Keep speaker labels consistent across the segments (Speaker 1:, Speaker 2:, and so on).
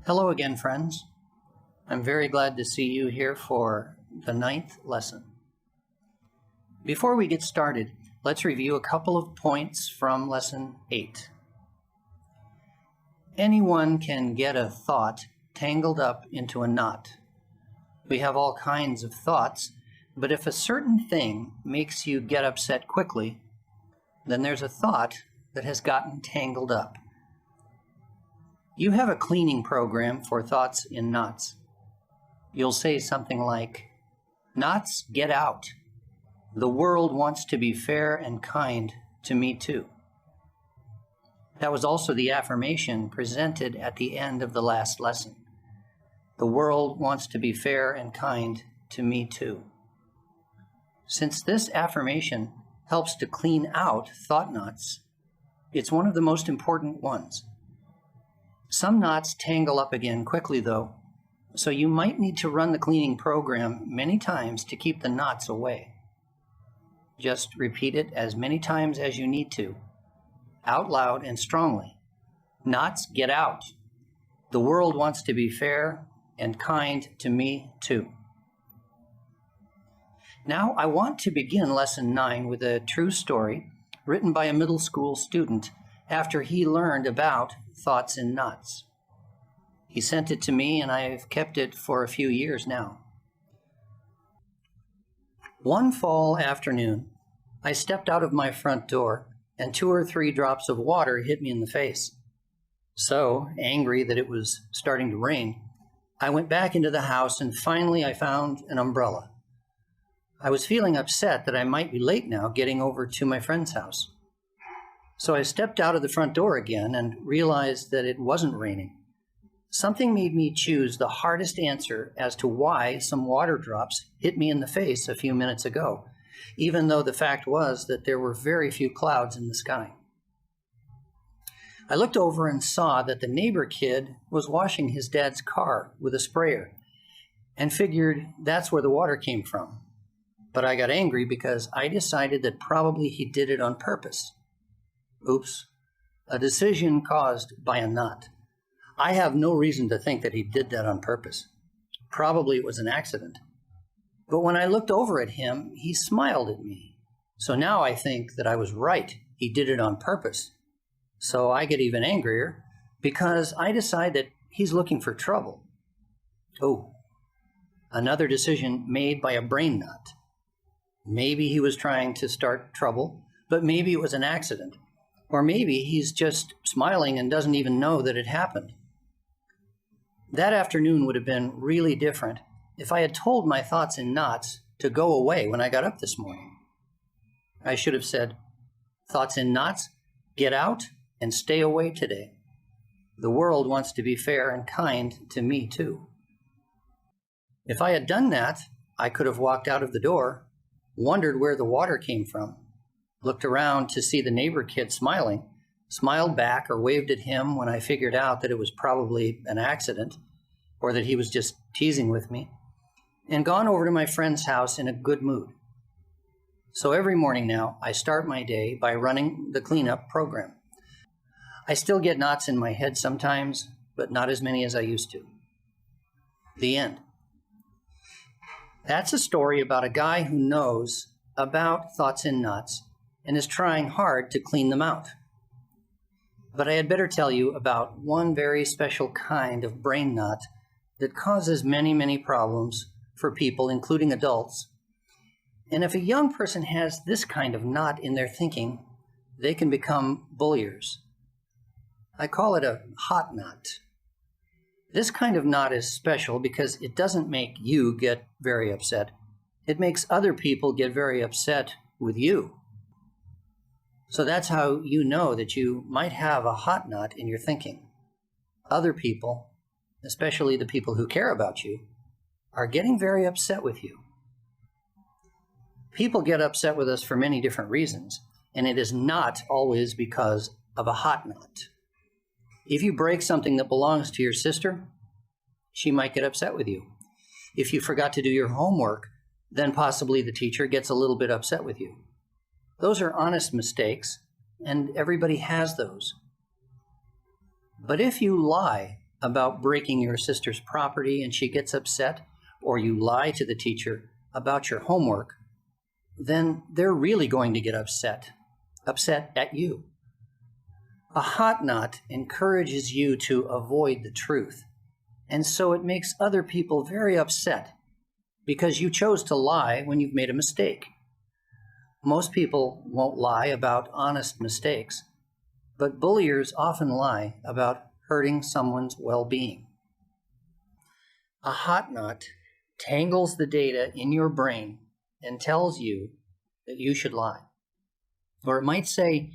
Speaker 1: Hello again, friends. I'm very glad to see you here for the 9th lesson. Before we get started, let's review a couple of points from lesson 8. Anyone can get a thought tangled up into a knot. We have all kinds of thoughts, but if a certain thing makes you get upset quickly, then there's a thought that has gotten tangled up. You have a cleaning program for thoughts in knots. You'll say something like, "Knots, get out. The world wants to be fair and kind to me too." That was also the affirmation presented at the end of the last lesson. The world wants to be fair and kind to me too. Since this affirmation helps to clean out thought knots, it's one of the most important ones. Some knots tangle up again quickly, though, so you might need to run the cleaning program many times to keep the knots away. Just repeat it as many times as you need to, out loud and strongly. Knots, get out. The world wants to be fair and kind to me too. Now I want to begin Lesson 9 with a true story written by a middle school student after he learned about thoughts in knots. He sent it to me, and I've kept it for a few years now. One fall afternoon, I stepped out of my front door, and 2 or 3 drops of water hit me in the face. So, angry that it was starting to rain, I went back into the house, and finally I found an umbrella. I was feeling upset that I might be late now getting over to my friend's house. So I stepped out of the front door again and realized that it wasn't raining. Something made me choose the hardest answer as to why some water drops hit me in the face a few minutes ago, even though the fact was that there were very few clouds in the sky. I looked over and saw that the neighbor kid was washing his dad's car with a sprayer and figured that's where the water came from. But I got angry because I decided that probably he did it on purpose. Oops, a decision caused by a knot. I have no reason to think that he did that on purpose. Probably it was an accident. But when I looked over at him, he smiled at me. So now I think that I was right. He did it on purpose. So I get even angrier because I decide that he's looking for trouble. Oh, another decision made by a brain knot. Maybe he was trying to start trouble, but maybe it was an accident. Or maybe he's just smiling and doesn't even know that it happened. That afternoon would have been really different if I had told my thoughts in knots to go away when I got up this morning. I should have said, "Thoughts in knots, get out and stay away today. The world wants to be fair and kind to me too." If I had done that, I could have walked out of the door, wondered where the water came from, looked around to see the neighbor kid smiling, smiled back or waved at him when I figured out that it was probably an accident or that he was just teasing with me, and gone over to my friend's house in a good mood. So every morning now, I start my day by running the cleanup program. I still get knots in my head sometimes, but not as many as I used to. The end. That's a story about a guy who knows about thoughts in knots and is trying hard to clean them out. But I had better tell you about one very special kind of brain knot that causes many, many problems for people, including adults. And if a young person has this kind of knot in their thinking, they can become bulliers. I call it a hot knot. This kind of knot is special because it doesn't make you get very upset. It makes other people get very upset with you. So that's how you know that you might have a hot knot in your thinking. Other people, especially the people who care about you, are getting very upset with you. People get upset with us for many different reasons, and it is not always because of a hot knot. If you break something that belongs to your sister, she might get upset with you. If you forgot to do your homework, then possibly the teacher gets a little bit upset with you. Those are honest mistakes, and everybody has those. But if you lie about breaking your sister's property and she gets upset, or you lie to the teacher about your homework, then they're really going to get upset at you. A hot knot encourages you to avoid the truth, and so it makes other people very upset because you chose to lie when you've made a mistake. Most people won't lie about honest mistakes, but bulliers often lie about hurting someone's well-being. A hot knot tangles the data in your brain and tells you that you should lie. Or it might say,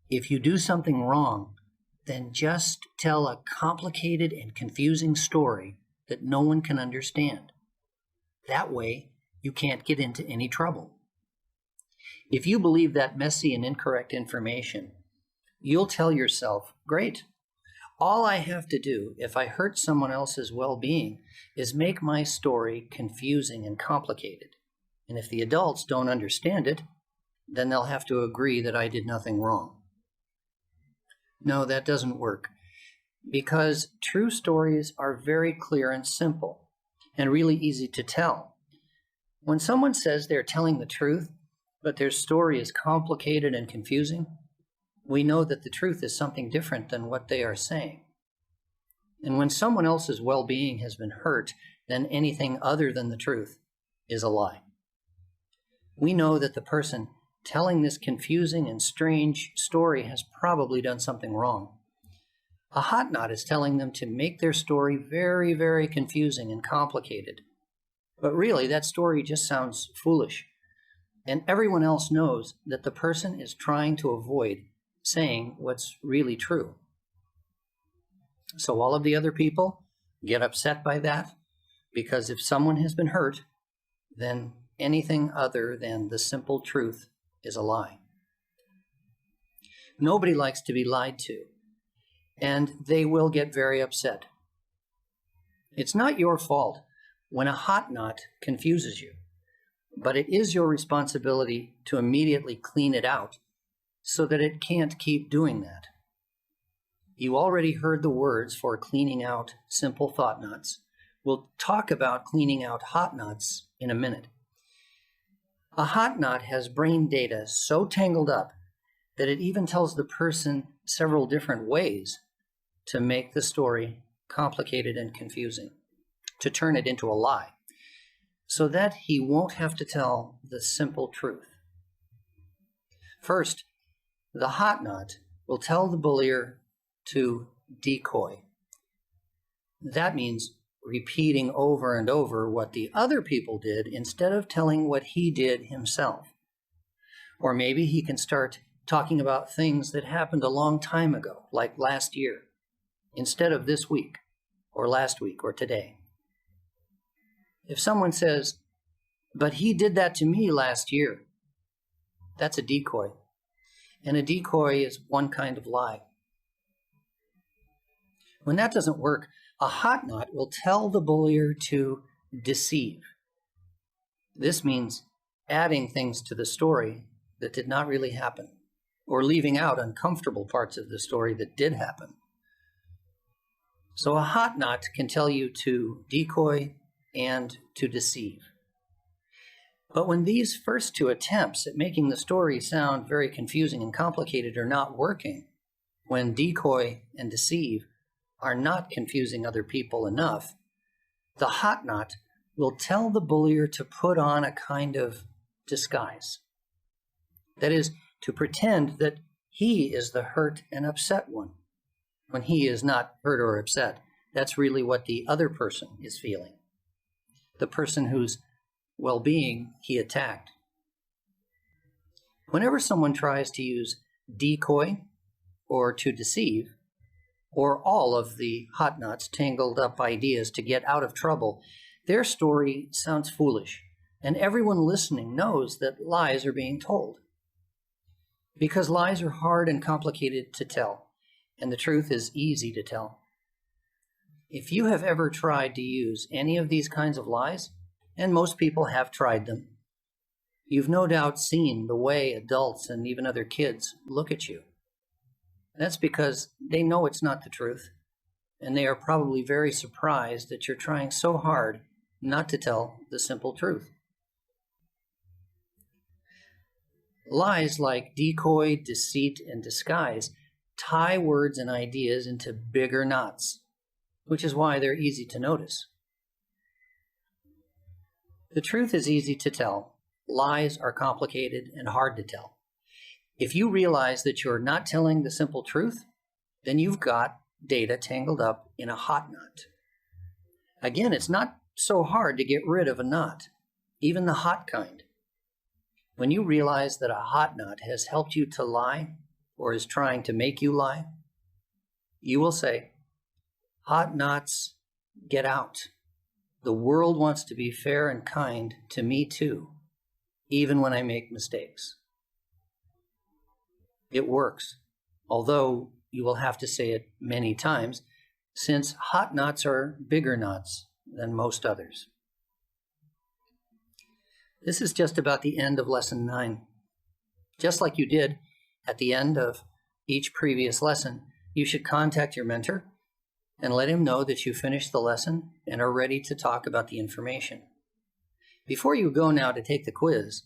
Speaker 1: if you do something wrong, then just tell a complicated and confusing story that no one can understand. That way, you can't get into any trouble. If you believe that messy and incorrect information, you'll tell yourself, great, all I have to do if I hurt someone else's well-being is make my story confusing and complicated. And if the adults don't understand it, then they'll have to agree that I did nothing wrong. No, that doesn't work, because true stories are very clear and simple and really easy to tell. When someone says they're telling the truth, but their story is complicated and confusing, we know that the truth is something different than what they are saying. And when someone else's well-being has been hurt, then anything other than the truth is a lie. We know that the person telling this confusing and strange story has probably done something wrong. A hot knot is telling them to make their story very, very confusing and complicated. But really, that story just sounds foolish. And everyone else knows that the person is trying to avoid saying what's really true. So all of the other people get upset by that, because if someone has been hurt, then anything other than the simple truth is a lie. Nobody likes to be lied to, and they will get very upset. It's not your fault when a hot knot confuses you, but it is your responsibility to immediately clean it out so that it can't keep doing that. You already heard the words for cleaning out simple thought knots. We'll talk about cleaning out hot knots in a minute. A hot knot has brain data so tangled up that it even tells the person several different ways to make the story complicated and confusing, to turn it into a lie, so that he won't have to tell the simple truth. First, the hot knot will tell the bullier to decoy. That means repeating over and over what the other people did instead of telling what he did himself. Or maybe he can start talking about things that happened a long time ago, like last year, instead of this week, or last week, or today. If someone says, but he did that to me last year, that's a decoy. And a decoy is one kind of lie. When that doesn't work, a hot knot will tell the bullier to deceive. This means adding things to the story that did not really happen, or leaving out uncomfortable parts of the story that did happen. So a hot knot can tell you to decoy and to deceive. But when these first two attempts at making the story sound very confusing and complicated are not working, when decoy and deceive are not confusing other people enough, the hot knot will tell the bullier to put on a kind of disguise. That is, to pretend that he is the hurt and upset one, when he is not hurt or upset. That's really what the other person is feeling, the person whose well-being he attacked. Whenever someone tries to use decoy or to deceive, or all of the hot knots tangled up ideas to get out of trouble, their story sounds foolish, and everyone listening knows that lies are being told. Because lies are hard and complicated to tell, and the truth is easy to tell. If you have ever tried to use any of these kinds of lies, and most people have tried them, you've no doubt seen the way adults and even other kids look at you. That's because they know it's not the truth. and they are probably very surprised that you're trying so hard not to tell the simple truth. Lies like decoy, deceit, and disguise tie words and ideas into bigger knots, which is why they're easy to notice. The truth is easy to tell. Lies are complicated and hard to tell. If you realize that you're not telling the simple truth, then you've got data tangled up in a hot knot. Again, it's not so hard to get rid of a knot, even the hot kind. When you realize that a hot knot has helped you to lie or is trying to make you lie, you will say, "Hot knots, get out. The world wants to be fair and kind to me too, even when I make mistakes." It works, although you will have to say it many times, since hot knots are bigger knots than most others. This is just about the end of Lesson 9. Just like you did at the end of each previous lesson, you should contact your mentor and let him know that you finished the lesson and are ready to talk about the information. Before you go now to take the quiz,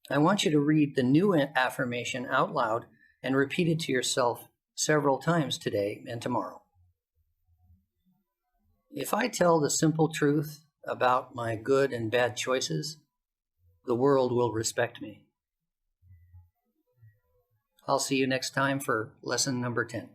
Speaker 1: I want you to read the new affirmation out loud and repeat it to yourself several times today and tomorrow. If I tell the simple truth about my good and bad choices, the world will respect me. I'll see you next time for lesson number 10.